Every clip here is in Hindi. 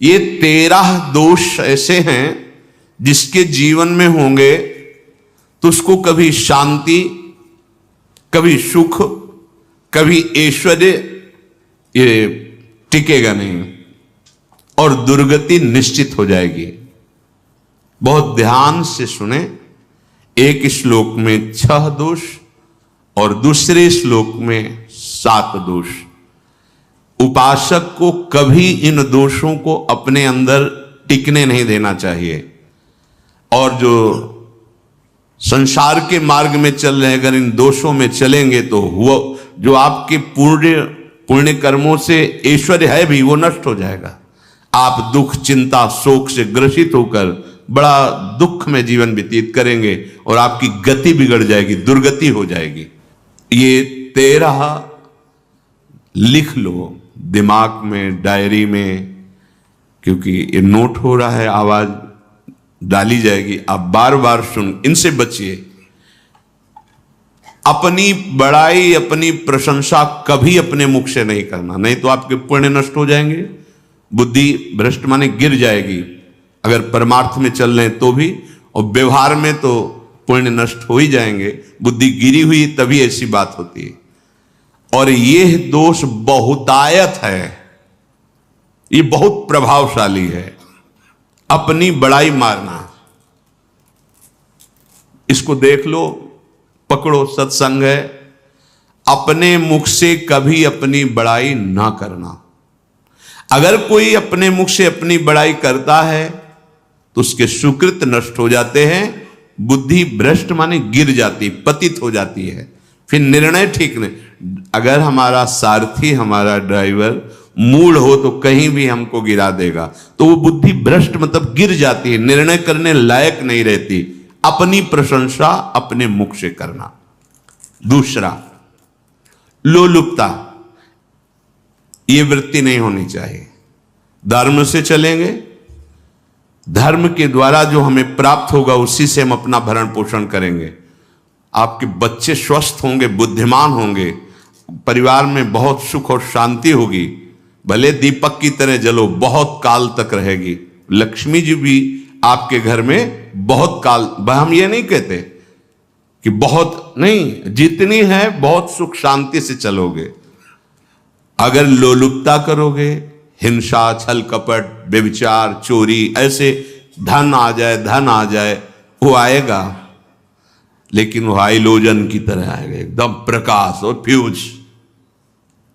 ये 13 दोष ऐसे हैं जिसके जीवन में होंगे तो उसको कभी शांति, कभी सुख, कभी ऐश्वर्य ये टिकेगा नहीं और दुर्गति निश्चित हो जाएगी। बहुत ध्यान से सुने। एक श्लोक में 6 दोष और दूसरे श्लोक में 7 दोष। उपासक को कभी इन दोषों को अपने अंदर टिकने नहीं देना चाहिए। और जो संसार के मार्ग में चल रहे हैं, अगर इन दोषों में चलेंगे तो वो जो आपके पुण्य कर्मों से ऐश्वर्य है भी वो नष्ट हो जाएगा। आप दुख, चिंता, शोक से ग्रसित होकर बड़ा दुख में जीवन व्यतीत करेंगे और आपकी गति बिगड़ जाएगी, दुर्गति हो जाएगी। ये 13 लिख लो दिमाग में, डायरी में, क्योंकि ये नोट हो रहा है, आवाज डाली जाएगी। आप बार बार सुन, इनसे बचिए। अपनी बड़ाई, अपनी प्रशंसा कभी अपने मुख से नहीं करना, नहीं तो आपके पुण्य नष्ट हो जाएंगे, बुद्धि भ्रष्ट माने गिर जाएगी। अगर परमार्थ में चल रहे हैं तो भी, और व्यवहार में तो पुण्य नष्ट हो ही जाएंगे। बुद्धि गिरी हुई तभी ऐसी बात होती है। और यह दोष बहुतायत है, ये बहुत प्रभावशाली है। अपनी बड़ाई मारना, इसको देख लो, पकड़ो, सत्संग है। अपने मुख से कभी अपनी बड़ाई ना करना। अगर कोई अपने मुख से अपनी बड़ाई करता है तो उसके सुकृत नष्ट हो जाते हैं, बुद्धि भ्रष्ट माने गिर जाती, पतित हो जाती है, फिर निर्णय ठीक नहीं। अगर हमारा सारथी, हमारा ड्राइवर मूढ़ हो तो कहीं भी हमको गिरा देगा, तो वो बुद्धि भ्रष्ट मतलब गिर जाती है, निर्णय करने लायक नहीं रहती। अपनी प्रशंसा अपने मुख से करना। दूसरा, लोलुपता, ये वृत्ति नहीं होनी चाहिए। धर्म से चलेंगे, धर्म के द्वारा जो हमें प्राप्त होगा उसी से हम अपना भरण पोषण करेंगे। आपके बच्चे स्वस्थ होंगे, बुद्धिमान होंगे, परिवार में बहुत सुख और शांति होगी। भले दीपक की तरह जलो, बहुत काल तक रहेगी। लक्ष्मी जी भी आपके घर में बहुत काल, हम ये नहीं कहते कि बहुत नहीं, जितनी है बहुत सुख शांति से चलोगे। अगर लोलुपता करोगे, हिंसा, छल कपट, व्यभिचार, चोरी, ऐसे धन आ जाए, वो आएगा, लेकिन वो हाइलोजन की तरह आएगा, एकदम प्रकाश और फ्यूज,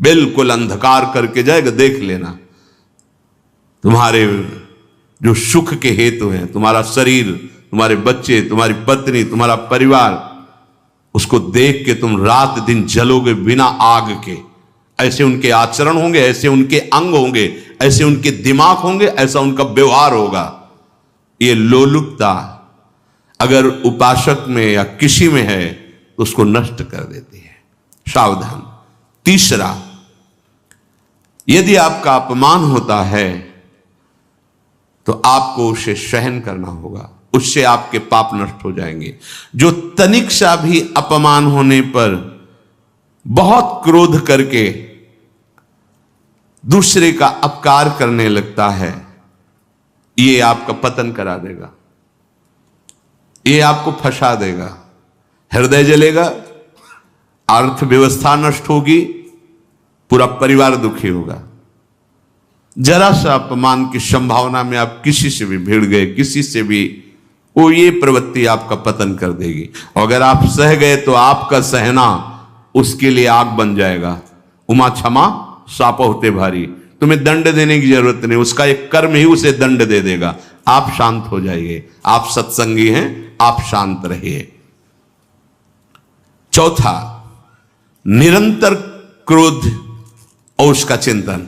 बिल्कुल अंधकार करके जाएगा। देख लेना, तुम्हारे जो सुख के हेतु हैं, तुम्हारा शरीर, तुम्हारे बच्चे, तुम्हारी पत्नी, तुम्हारा परिवार, उसको देख के तुम रात दिन जलोगे बिना आग के। ऐसे उनके आचरण होंगे, ऐसे उनके अंग होंगे, ऐसे उनके दिमाग होंगे, ऐसा उनका व्यवहार होगा। ये लोलुपता अगर उपासक में या किसी में है तो उसको नष्ट कर देती है। सावधान। तीसरा, यदि आपका अपमान होता है तो आपको उसे सहन करना होगा, उससे आपके पाप नष्ट हो जाएंगे। जो तनिक सा भी अपमान होने पर बहुत क्रोध करके दूसरे का अपकार करने लगता है, ये आपका पतन करा देगा, ये आपको फंसा देगा, हृदय जलेगा, अर्थव्यवस्था नष्ट होगी, पूरा परिवार दुखी होगा। जरा सा अपमान की संभावना में आप किसी से भी भिड़ गए, किसी से भी, वो ये प्रवृत्ति आपका पतन कर देगी। और अगर आप सह गए तो आपका सहना उसके लिए आग बन जाएगा। उमा क्षमा साप होते भारी, तुम्हें दंड देने की जरूरत नहीं, उसका एक कर्म ही उसे दंड दे देगा। आप शांत हो जाइए, आप सत्संगी हैं, आप शांत रहिए। चौथा, निरंतर क्रोध और उसका चिंतन।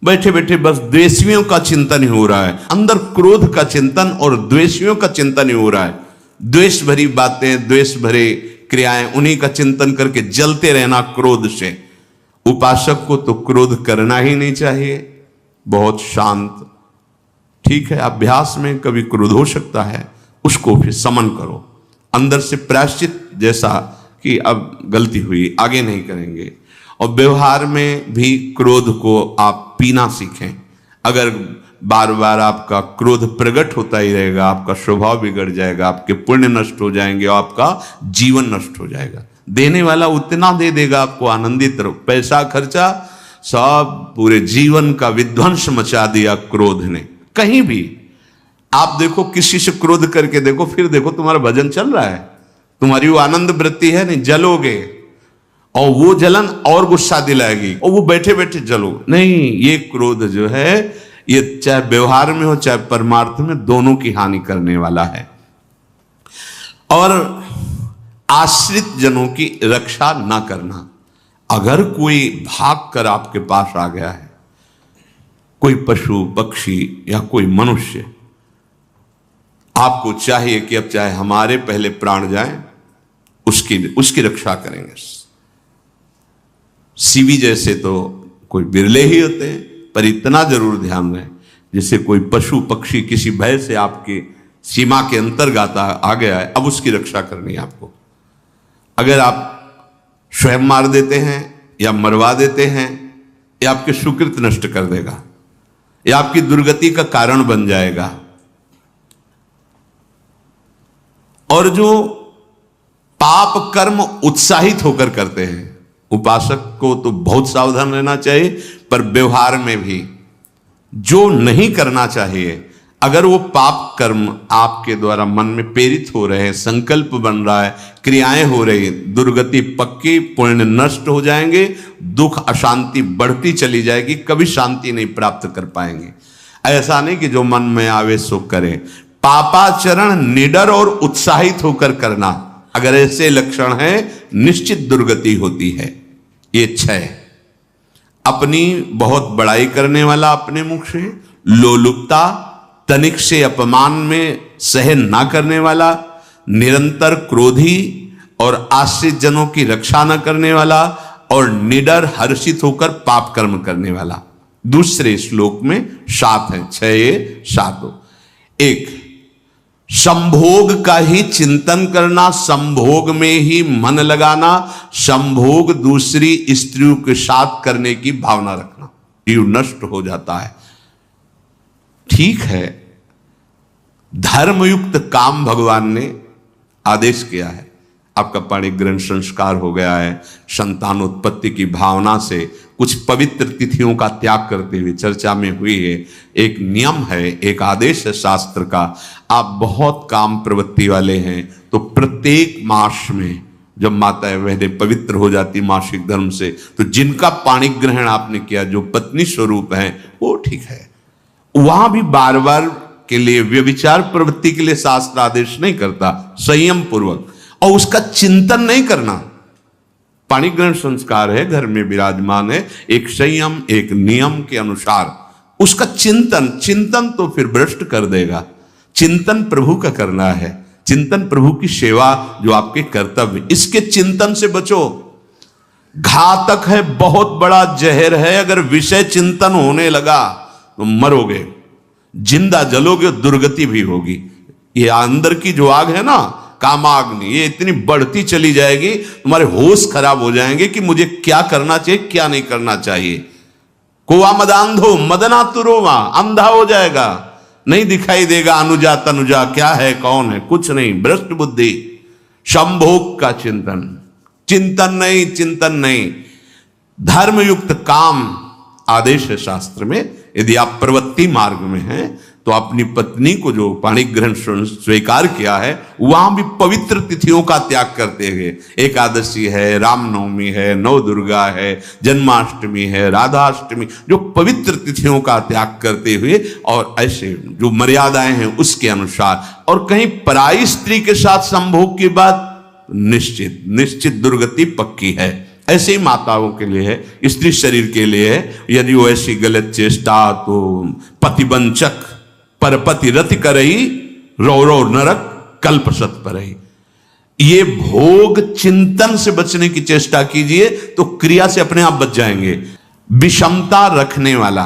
बैठे बैठे बस द्वेषियों का चिंतन ही हो रहा है, अंदर क्रोध का चिंतन और द्वेषियों का चिंतन ही हो रहा है। द्वेष भरी बातें, द्वेष भरे क्रियाएं, उन्हीं का चिंतन करके जलते रहना क्रोध से। उपासक को तो क्रोध करना ही नहीं चाहिए, बहुत शांत। ठीक है, अभ्यास में कभी क्रोध हो सकता है, उसको फिर समन करो, अंदर से प्रायश्चित, जैसा कि अब गलती हुई, आगे नहीं करेंगे। और व्यवहार में भी क्रोध को आप पीना सीखें। अगर बार बार आपका क्रोध प्रकट होता ही रहेगा, आपका स्वभाव बिगड़ जाएगा, आपके पुण्य नष्ट हो जाएंगे और आपका जीवन नष्ट हो जाएगा। देने वाला उतना दे देगा आपको, आनंदित रहो। पैसा खर्चा, सब पूरे जीवन का विध्वंस मचा दिया क्रोध ने। कहीं भी आप देखो, किसी से क्रोध करके देखो, फिर देखो तुम्हारा भजन चल रहा है, तुम्हारी वो आनंद वृत्ति है नहीं, जलोगे और वो जलन और गुस्सा दिलाएगी और वो बैठे बैठे जलो नहीं। ये क्रोध जो है, ये चाहे व्यवहार में हो चाहे परमार्थ में, दोनों की हानि करने वाला है। और आश्रित जनों की रक्षा ना करना। अगर कोई भाग कर आपके पास आ गया है, कोई पशु पक्षी या कोई मनुष्य, आपको चाहिए कि अब चाहे हमारे पहले प्राण जाएं, उसकी रक्षा करेंगे। सीवी जैसे तो कोई बिरले ही होते हैं, पर इतना जरूर ध्यान रहे, जैसे कोई पशु पक्षी किसी भय से आपकी सीमा के अंतर्गत आ गया है, अब उसकी रक्षा करनी है आपको। अगर आप स्वयं मार देते हैं या मरवा देते हैं, या आपके सुकृत नष्ट कर देगा, या आपकी दुर्गति का कारण बन जाएगा। और जो पाप कर्म उत्साहित होकर करते हैं, उपासक को तो बहुत सावधान रहना चाहिए, पर व्यवहार में भी जो नहीं करना चाहिए, अगर वो पाप कर्म आपके द्वारा मन में प्रेरित हो रहे हैं, संकल्प बन रहा है, क्रियाएं हो रही, दुर्गति पक्की, पुण्य नष्ट हो जाएंगे, दुख अशांति बढ़ती चली जाएगी, कभी शांति नहीं प्राप्त कर पाएंगे। ऐसा नहीं कि जो मन में आवे सो करें। पापाचरण निडर और उत्साहित होकर करना, अगर ऐसे लक्षण है, निश्चित दुर्गति होती है। ये 6, अपनी बहुत बड़ाई करने वाला अपने मुख से, लोलुपता, तनिक से अपमान में सहन ना करने वाला, निरंतर क्रोधी और आश्रित जनों की रक्षा न करने वाला, और निडर हर्षित होकर पाप कर्म करने वाला। दूसरे श्लोक में 7 है, 6 7। 1, संभोग का ही चिंतन करना, संभोग में ही मन लगाना, संभोग दूसरी स्त्रियों के साथ करने की भावना रखना, जीव नष्ट हो जाता है। ठीक है, धर्मयुक्त काम भगवान ने आदेश किया है, आपका पाणिग्रहण संस्कार हो गया है, संतानोत्पत्ति की भावना से कुछ पवित्र तिथियों का त्याग करते हुए चर्चा में हुई है। एक नियम है, एक आदेश है शास्त्र का। आप बहुत काम प्रवृत्ति वाले हैं तो प्रत्येक मास में जब माताएं बहनें पवित्र हो जाती मासिक धर्म से, तो जिनका पाणिग्रहण आपने किया, जो पत्नी स्वरूप है, वो ठीक है। वहां भी बार बार के लिए व्यभिचार प्रवृत्ति के लिए शास्त्र आदेश नहीं करता, संयम पूर्वक, और उसका चिंतन नहीं करना। पाणिग्रहण संस्कार है, घर में विराजमान है, एक संयम एक नियम के अनुसार उसका चिंतन तो फिर भ्रष्ट कर देगा। चिंतन प्रभु का करना है, चिंतन प्रभु की सेवा जो आपके कर्तव्य, इसके चिंतन से बचो। घातक है, बहुत बड़ा जहर है, अगर विषय चिंतन होने लगा तो मरोगे, जिंदा जलोगे, दुर्गति भी होगी। ये अंदर की जो आग है ना, कामाग्नि, ये इतनी बढ़ती चली जाएगी, तुम्हारे होश खराब हो जाएंगे कि मुझे क्या करना चाहिए क्या नहीं करना चाहिए। कोवा मदांधो मदना तुरोवा, अंधा हो जाएगा, नहीं दिखाई देगा अनुजा तनुजा क्या है कौन है, कुछ नहीं, भ्रष्ट बुद्धि। संभोग का चिंतन नहीं। धर्मयुक्त काम आदेश है शास्त्र में। यदि आप प्रवृत्ति मार्ग में हैं तो अपनी पत्नी को जो पाणिग्रहण स्वीकार किया है, वहां भी पवित्र तिथियों का त्याग करते हुए, एकादशी है, रामनवमी है, नवदुर्गा है, जन्माष्टमी है, राधाष्टमी, जो पवित्र तिथियों का त्याग करते हुए, और ऐसे जो मर्यादाएं हैं उसके अनुसार, और कहीं पराई स्त्री के साथ संभोग की बात, निश्चित दुर्गति पक्की है। ऐसे ही माताओं के लिए है, स्त्री शरीर के लिए है। यदि वो ऐसी गलत चेष्टा, तो पतिवंचक परपति रति करही, रौरव नरक कल्प सत परही। ये भोग चिंतन से बचने की चेष्टा कीजिए तो क्रिया से अपने आप बच जाएंगे। विषमता रखने वाला,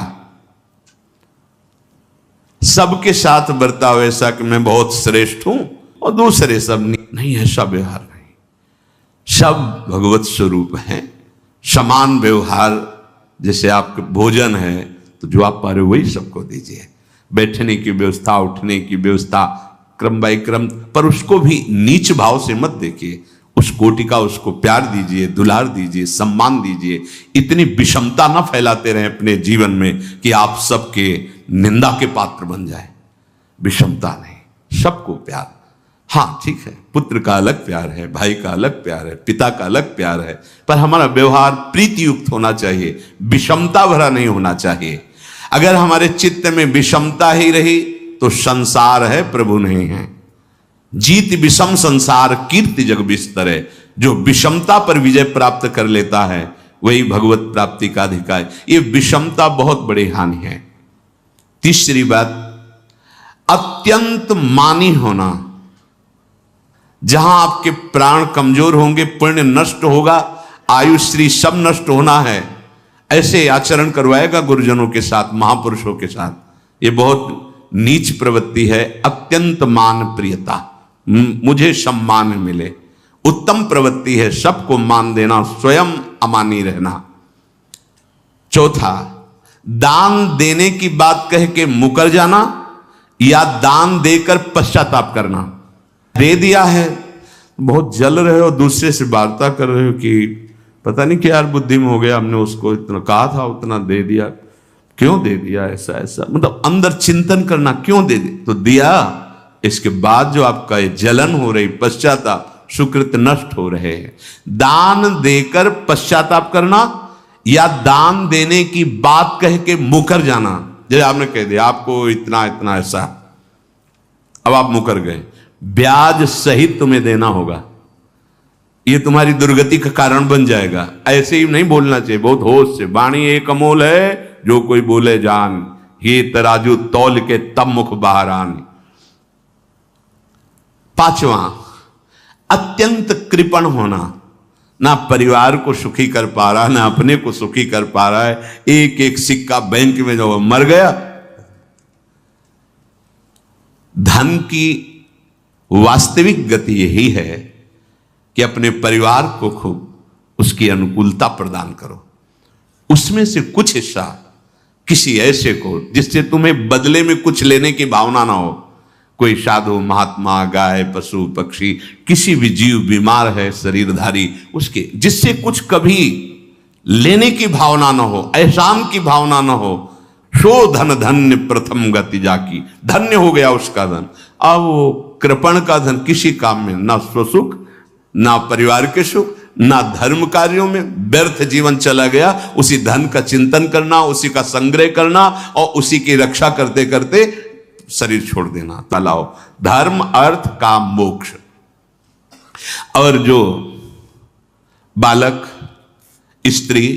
सबके साथ बर्ताव ऐसा कि मैं बहुत श्रेष्ठ हूं और दूसरे सब नहीं, ऐसा व्यवहार नहीं। सब भगवत स्वरूप हैं, समान व्यवहार। जैसे आपके भोजन है तो जो आप पा रहे हो वही सबको दीजिए। बैठने की व्यवस्था, उठने की व्यवस्था, क्रम बाय क्रम, पर उसको भी नीच भाव से मत देखिए। उस कोटि का उसको प्यार दीजिए, दुलार दीजिए, सम्मान दीजिए। इतनी विषमता ना फैलाते रहें अपने जीवन में कि आप सबके निंदा के पात्र बन जाए। विषमता नहीं, सबको प्यार। हाँ ठीक है, पुत्र का अलग प्यार है, भाई का अलग प्यार है, पिता का अलग प्यार है, पर हमारा व्यवहार प्रीति युक्त होना चाहिए, विषमता भरा नहीं होना चाहिए। अगर हमारे चित्त में विषमता ही रही तो संसार है, प्रभु नहीं है। जीत विषम संसार कीर्ति जग बिस्तरे। जो विषमता पर विजय प्राप्त कर लेता है वही भगवत प्राप्ति का अधिकारी। ये विषमता बहुत बड़ी हानि है। तीसरी बात, अत्यंत मानी होना। जहां आपके प्राण कमजोर होंगे, पुण्य नष्ट होगा, आयुश्री सब नष्ट होना है, ऐसे आचरण करवाएगा गुरुजनों के साथ, महापुरुषों के साथ। ये बहुत नीच प्रवृत्ति है। अत्यंत मान प्रियता, मुझे सम्मान मिले, उत्तम प्रवृत्ति है। सबको मान देना, स्वयं अमानी रहना। चौथा, दान देने की बात कह के मुकर जाना या दान देकर पश्चाताप करना। दे दिया है, बहुत जल रहे हो, दूसरे से वार्ता कर रहे हो कि पता नहीं क्या यार बुद्धि में हो गया, हमने उसको इतना कहा था, उतना दे दिया, क्यों दे दिया, ऐसा ऐसा, मतलब अंदर चिंतन करना, क्यों दे दे तो दिया। इसके बाद जो आपका ये जलन हो रही, पश्चाताप, सुकृत नष्ट हो रहे हैं। दान देकर पश्चाताप करना या दान देने की बात कह के मुकर जाना। जैसे आपने कह दिया आपको इतना इतना ऐसा, अब आप मुकर गए, ब्याज सहित तुम्हें देना होगा, ये तुम्हारी दुर्गति का कारण बन जाएगा। ऐसे ही नहीं बोलना चाहिए, बहुत होश से। वाणी एक अमोल है, जो कोई बोले जान, ये तराजू तौल के तब मुख बाहर आन। पांचवा, अत्यंत कृपण होना। ना परिवार को सुखी कर पा रहा, ना अपने को सुखी कर पा रहा है। एक एक सिक्का बैंक में जो मर गया। धन की वास्तविक गति यही है कि अपने परिवार को खूब उसकी अनुकूलता प्रदान करो, उसमें से कुछ हिस्सा किसी ऐसे को जिससे तुम्हें बदले में कुछ लेने की भावना ना हो। कोई साधु महात्मा, गाय, पशु, पक्षी, किसी भी जीव बीमार है, शरीरधारी, उसके जिससे कुछ कभी लेने की भावना ना हो, एहसान की भावना ना हो। सो धन धन्य प्रथम गति जाकी, धन्य हो गया उसका धन। अब वो कृपण का धन किसी काम में ना, स्वसुख ना परिवार के सुख, ना धर्म कार्यों में, व्यर्थ जीवन चला गया। उसी धन का चिंतन करना, उसी का संग्रह करना और उसी की रक्षा करते करते शरीर छोड़ देना। तलाओ धर्म, अर्थ, काम, मोक्ष। और जो बालक, स्त्री,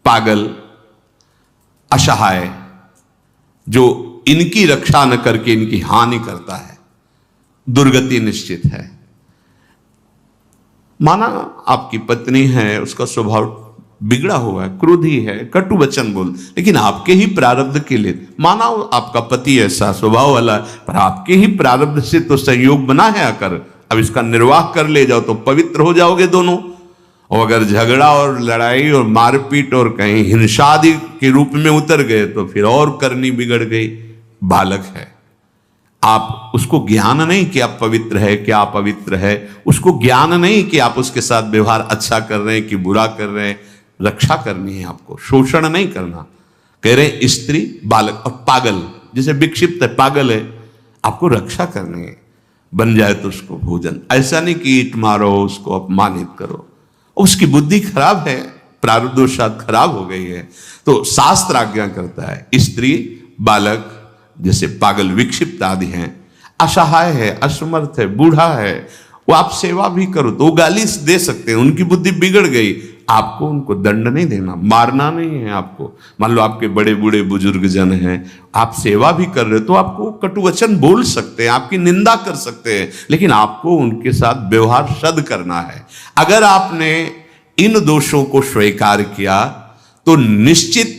पागल, असहाय, जो इनकी रक्षा न करके इनकी हानि करता है, दुर्गति निश्चित है। माना आपकी पत्नी है, उसका स्वभाव बिगड़ा हुआ है, क्रोधी है, कटु वचन बोल, लेकिन आपके ही प्रारब्ध के लिए, माना आपका पति ऐसा स्वभाव वाला है, पर आपके ही प्रारब्ध से तो संयोग बना है आकर, अब इसका निर्वाह कर ले जाओ तो पवित्र हो जाओगे दोनों। और अगर झगड़ा और लड़ाई और मारपीट और कहीं हिंसा आदि के रूप में उतर गए तो फिर और करनी बिगड़ गई। बालक है, आप उसको ज्ञान नहीं कि आप पवित्र है, कि आप पवित्र है, उसको ज्ञान नहीं कि आप उसके साथ व्यवहार अच्छा कर रहे हैं कि बुरा कर रहे हैं। रक्षा करनी है आपको, शोषण नहीं करना। कह रहे स्त्री, बालक और पागल, जिसे विक्षिप्त है, पागल है, आपको रक्षा करनी है। बन जाए तो उसको भोजन, ऐसा नहीं कि ईट मारो, उसको अपमानित करो। उसकी बुद्धि खराब है, प्रारब्धवशात खराब हो गई है, तो शास्त्र आज्ञा करता है स्त्री, बालक, जैसे पागल, विक्षिप्त आदि हैं, असहाय है, असमर्थ है, बूढ़ा है, वो आप सेवा भी करो तो वो गाली दे सकते हैं, उनकी बुद्धि बिगड़ गई। आपको उनको दंड नहीं देना, मारना नहीं है आपको। मान लो आपके बड़े बूढ़े बुजुर्ग जन हैं, आप सेवा भी कर रहे हो तो आपको कटु वचन बोल सकते हैं, आपकी निंदा कर सकते हैं, लेकिन आपको उनके साथ व्यवहार सद करना है। अगर आपने इन दोषों को स्वीकार किया तो निश्चित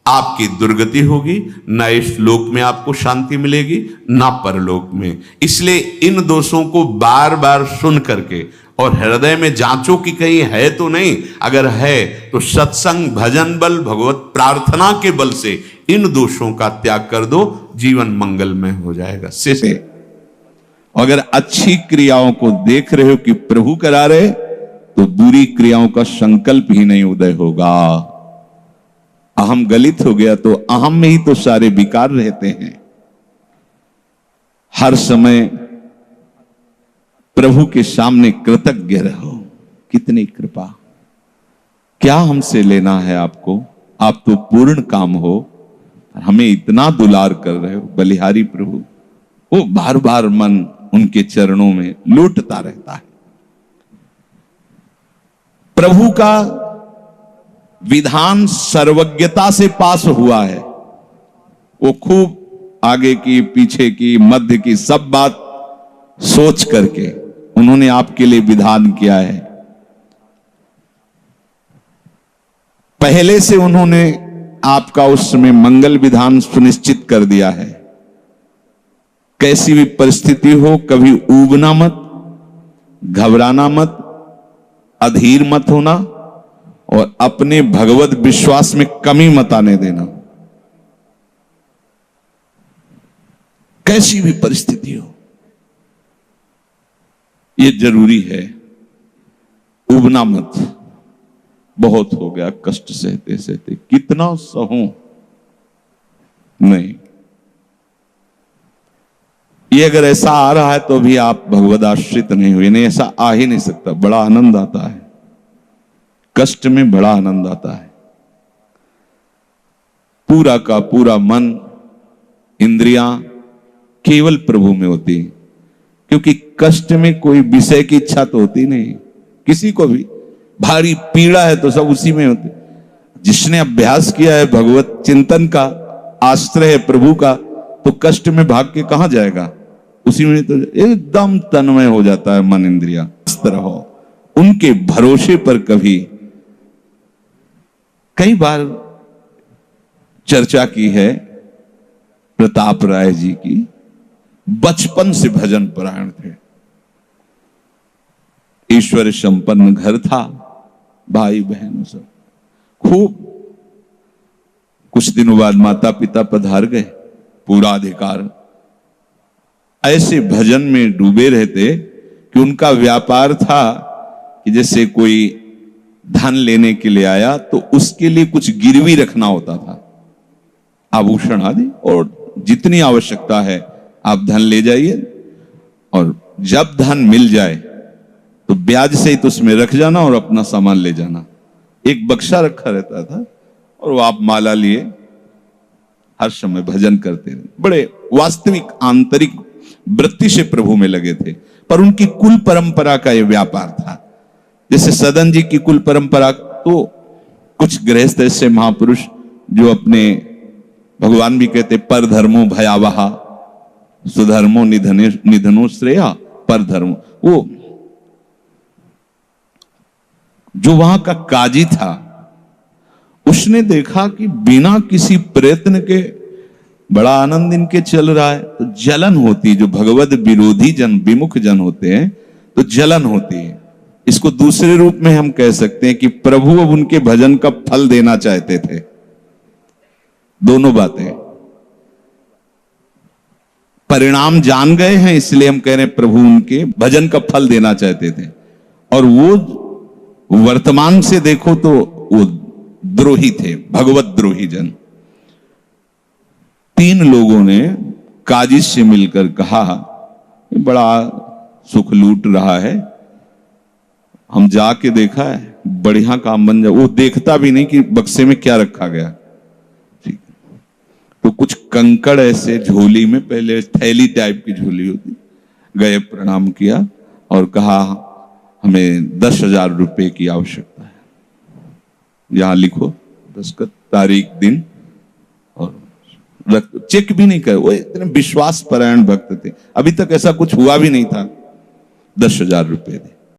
आपकी दुर्गति होगी, ना इस लोक में आपको शांति मिलेगी, ना परलोक में। इसलिए इन दोषों को बार बार सुन करके और हृदय में जांचो कि कहीं है तो नहीं, अगर है तो सत्संग, भजन बल, भगवत प्रार्थना के बल से इन दोषों का त्याग कर दो, जीवन मंगलमय हो जाएगा। से अगर अच्छी क्रियाओं को देख रहे हो कि प्रभु करा रहे, तो बुरी क्रियाओं का संकल्प ही नहीं उदय होगा। अहम गलित हो गया तो अहम में ही तो सारे विकार रहते हैं। हर समय प्रभु के सामने कृतज्ञ रहो। कितनी कृपा, क्या हमसे लेना है आपको, आप तो पूर्ण काम हो, हमें इतना दुलार कर रहे हो। बलिहारी प्रभु, वो बार बार मन उनके चरणों में लौटता रहता है। प्रभु का विधान सर्वज्ञता से पास हुआ है। वो खूब आगे की, पीछे की, मध्य की सब बात सोच करके उन्होंने आपके लिए विधान किया है। पहले से उन्होंने आपका उस समय मंगल विधान सुनिश्चित कर दिया है। कैसी भी परिस्थिति हो, कभी ऊबना मत, घबराना मत, अधीर मत होना और अपने भगवत विश्वास में कमी मत आने देना। कैसी भी परिस्थिति हो, यह जरूरी है। उबना मत। बहुत हो गया कष्ट सहते सहते, कितना सहूं, नहीं। ये अगर ऐसा आ रहा है तो भी आप भगवद आश्रित नहीं हुए। नहीं, ऐसा आ ही नहीं सकता। बड़ा आनंद आता है कष्ट में, बड़ा आनंद आता है। पूरा का पूरा मन, इंद्रियां केवल प्रभु में होती, क्योंकि कष्ट में कोई विषय की इच्छा तो होती नहीं। किसी को भी भारी पीड़ा है तो सब उसी में होते। जिसने अभ्यास किया है भगवत चिंतन का, आश्रय है प्रभु का, तो कष्ट में भाग के कहां जाएगा, उसी में तो एकदम तन्मय हो जाता है मन, इंद्रिया। इस तरह हो, उनके भरोसे पर कभी, कई बार चर्चा की है प्रताप राय जी की। बचपन से भजन परायण थे, ईश्वर संपन्न घर था, भाई बहन सब खूब। कुछ दिनों बाद माता पिता पधार गए, पूरा अधिकार। ऐसे भजन में डूबे रहते कि उनका व्यापार था कि जैसे कोई धन लेने के लिए आया तो उसके लिए कुछ गिरवी रखना होता था, आभूषण आदि, और जितनी आवश्यकता है आप धन ले जाइए, और जब धन मिल जाए तो ब्याज से ही तो उसमें रख जाना और अपना सामान ले जाना। एक बक्सा रखा रहता था और वो आप माला लिए हर समय भजन करते रहे। बड़े वास्तविक आंतरिक वृत्ति से प्रभु में लगे थे। पर उनकी कुल परंपरा का यह व्यापार था। जैसे सदन जी की कुल परंपरा, तो कुछ गृहस्थ ऐसे महापुरुष जो अपने, भगवान भी कहते पर धर्मो भयावहा सुधर्मो निधनो श्रेया पर धर्म, वो जो वहां का काजी था उसने देखा कि बिना किसी प्रयत्न के बड़ा आनंद इनके चल रहा है, तो जलन होती। जो भगवत विरोधी जन, विमुख जन होते हैं तो जलन होती है। इसको दूसरे रूप में हम कह सकते हैं कि प्रभु अब उनके भजन का फल देना चाहते थे। दोनों बातें, परिणाम जान गए हैं इसलिए हम कह रहे हैं प्रभु उनके भजन का फल देना चाहते थे। और वो वर्तमान से देखो तो वो द्रोही थे, भगवत द्रोही जन। 3 लोगों ने काजी से मिलकर कहा, बड़ा सुख लूट रहा है, हम जाके देखा है, बढ़िया काम बन जाए। वो देखता भी नहीं कि बक्से में क्या रखा गया। ठीक, तो कुछ कंकड़ ऐसे झोली में, पहले थैली टाइप की झोली होती, गए, प्रणाम किया और कहा हमें 10,000 रुपए की आवश्यकता है, यहां लिखो दस्तखत, तारीख, दिन, और चेक भी नहीं करे। वो इतने विश्वास परायण भक्त थे, अभी तक ऐसा कुछ हुआ भी नहीं था। 10,000 रुपए दे।